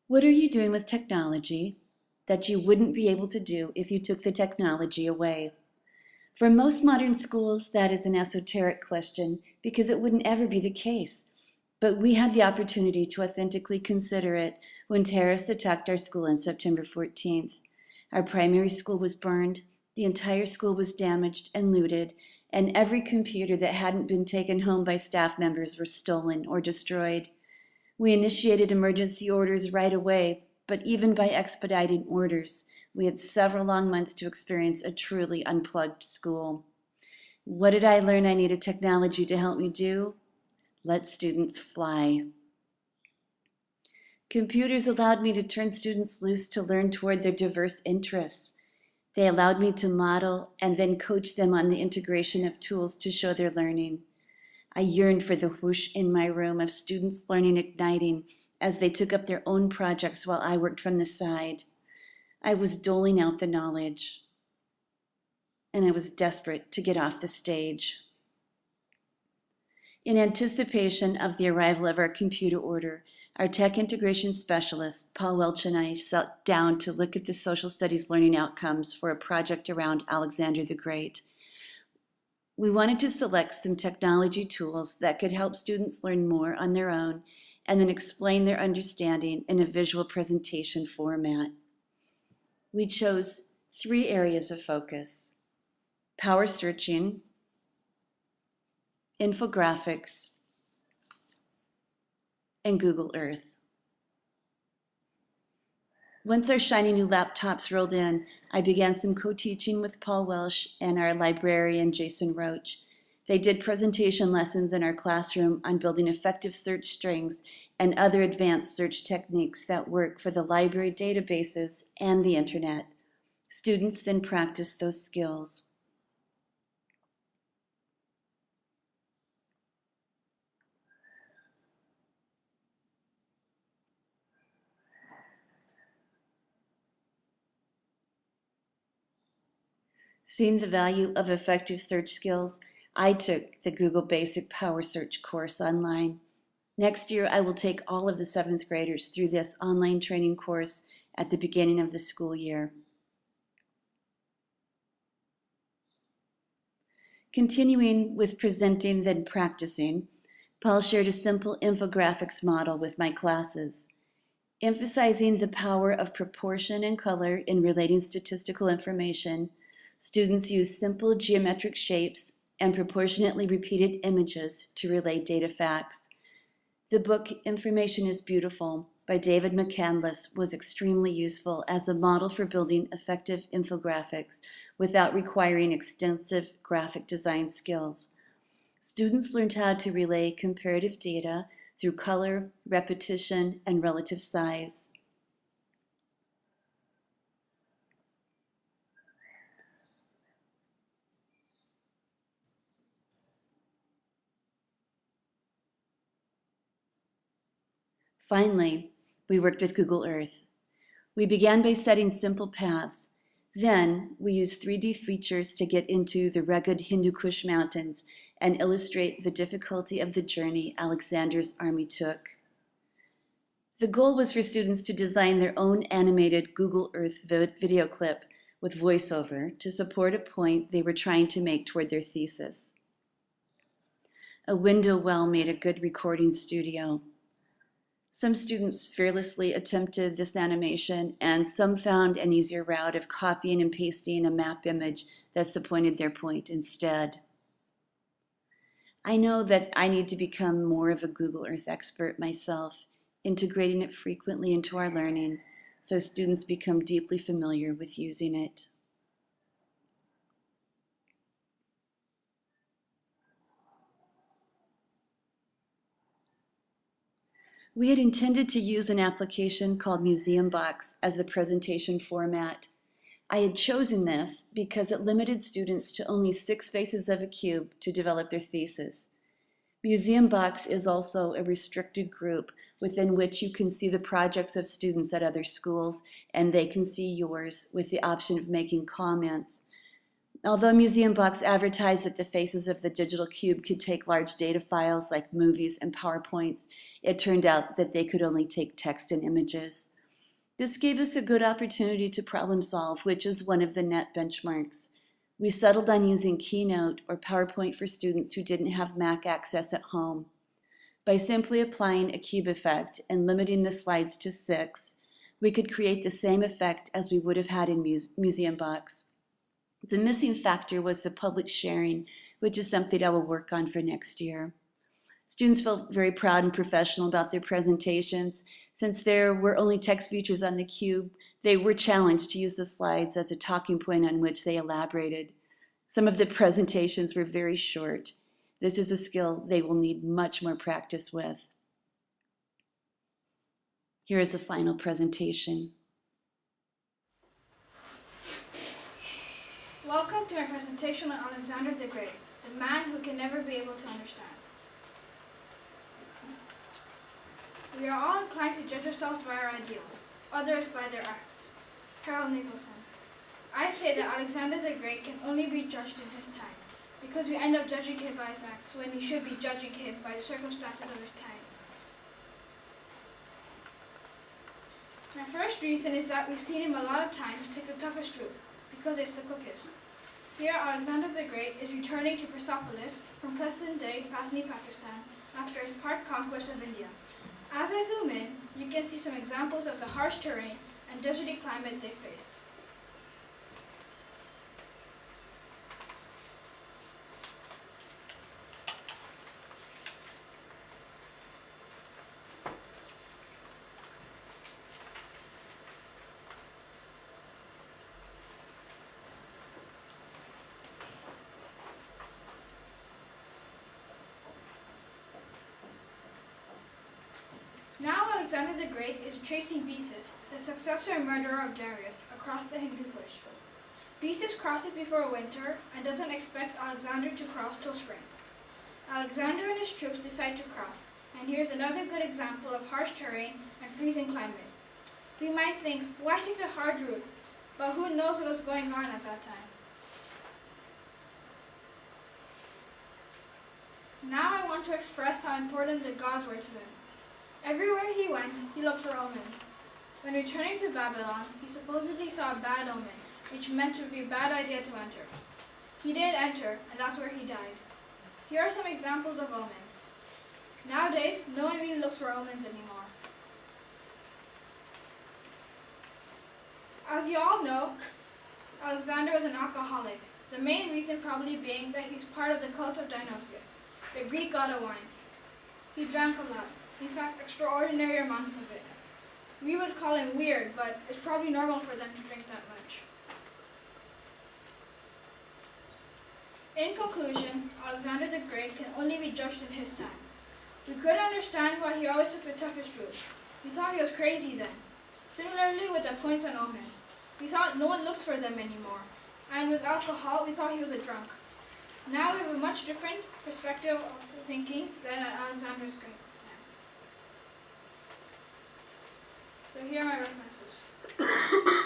What are you doing with technology that you wouldn't be able to do if you took the technology away? For most modern schools, that is an esoteric question because it wouldn't ever be the case. But we had the opportunity to authentically consider it when terrorists attacked our school on September 14th. Our primary school was burned, the entire school was damaged and looted, and every computer that hadn't been taken home by staff members was stolen or destroyed. We initiated emergency orders right away, but even by expediting orders, we had several long months to experience a truly unplugged school. What did I learn I needed technology to help me do? Let students fly. Computers allowed me to turn students loose to learn toward their diverse interests. They allowed me to model and then coach them on the integration of tools to show their learning. I yearned for the whoosh in my room of students learning igniting as they took up their own projects while I worked from the side. I was doling out the knowledge, and I was desperate to get off the stage. In anticipation of the arrival of our computer order, our tech integration specialist, Paul Welch, and I sat down to look at the social studies learning outcomes for a project around Alexander the Great. We wanted to select some technology tools that could help students learn more on their own and then explain their understanding in a visual presentation format. We chose 3 areas of focus: power searching, infographics, and Google Earth. Once our shiny new laptops rolled in, I began some co-teaching with Paul Welsh and our librarian, Jason Roach. They did presentation lessons in our classroom on building effective search strings and other advanced search techniques that work for the library databases and the internet. Students then practiced those skills. Seeing the value of effective search skills, I took the Google Basic Power Search course online. Next year, I will take all of the 7th graders through this online training course at the beginning of the school year. Continuing with presenting then practicing, Paul shared a simple infographics model with my classes. Emphasizing the power of proportion and color in relating statistical information, students use simple geometric shapes and proportionately repeated images to relay data facts. The book Information is Beautiful by David McCandless was extremely useful as a model for building effective infographics without requiring extensive graphic design skills. Students learned how to relay comparative data through color, repetition, and relative size. Finally, we worked with Google Earth. We began by setting simple paths. Then, we used 3D features to get into the rugged Hindu Kush mountains and illustrate the difficulty of the journey Alexander's army took. The goal was for students to design their own animated Google Earth video clip with voiceover to support a point they were trying to make toward their thesis. A window well made a good recording studio. Some students fearlessly attempted this animation, and some found an easier route of copying and pasting a map image that supported their point instead. I know that I need to become more of a Google Earth expert myself, integrating it frequently into our learning so students become deeply familiar with using it. We had intended to use an application called Museum Box as the presentation format. I had chosen this because it limited students to only 6 faces of a cube to develop their thesis. Museum Box is also a restricted group within which you can see the projects of students at other schools, and they can see yours with the option of making comments. Although Museum Box advertised that the faces of the digital cube could take large data files like movies and PowerPoints, it turned out that they could only take text and images. This gave us a good opportunity to problem solve, which is one of the NET benchmarks. We settled on using Keynote or PowerPoint for students who didn't have Mac access at home. By simply applying a cube effect and limiting the slides to 6, we could create the same effect as we would have had in Museum Box. The missing factor was the public sharing, which is something I will work on for next year. Students felt very proud and professional about their presentations. Since there were only text features on the cube, they were challenged to use the slides as a talking point on which they elaborated. Some of the presentations were very short. This is a skill they will need much more practice with. Here is the final presentation. Welcome to my presentation on Alexander the Great, the man who can never be able to understand. We are all inclined to judge ourselves by our ideals, others by their acts. Harold Nicholson. I say that Alexander the Great can only be judged in his time, because we end up judging him by his acts when we should be judging him by the circumstances of his time. My first reason is that we've seen him a lot of times take the toughest route, because it's the quickest. Here, Alexander the Great is returning to Persepolis from present-day Ghazni, Pakistan, after his part conquest of India. As I zoom in, you can see some examples of the harsh terrain and deserty climate they faced. Now Alexander the Great is chasing Besis, the successor and murderer of Darius, across the Hindu Kush. Besis crosses before winter and doesn't expect Alexander to cross till spring. Alexander and his troops decide to cross, and here's another good example of harsh terrain and freezing climate. We might think, why take the hard route? But who knows what was going on at that time? Now I want to express how important the gods were to him. Everywhere he went, he looked for omens. When returning to Babylon, he supposedly saw a bad omen, which meant it would be a bad idea to enter. He did enter, and that's where he died. Here are some examples of omens. Nowadays, no one really looks for omens anymore. As you all know, Alexander was an alcoholic, the main reason probably being that he's part of the cult of Dionysius, the Greek god of wine. He drank a lot. In fact, extraordinary amounts of it. We would call him weird, but it's probably normal for them to drink that much. In conclusion, Alexander the Great can only be judged in his time. We couldn't understand why he always took the toughest route. We thought he was crazy then. Similarly with the points on omens. We thought no one looks for them anymore. And with alcohol, we thought he was a drunk. Now we have a much different perspective of thinking than at Alexander's Great. So here are my references.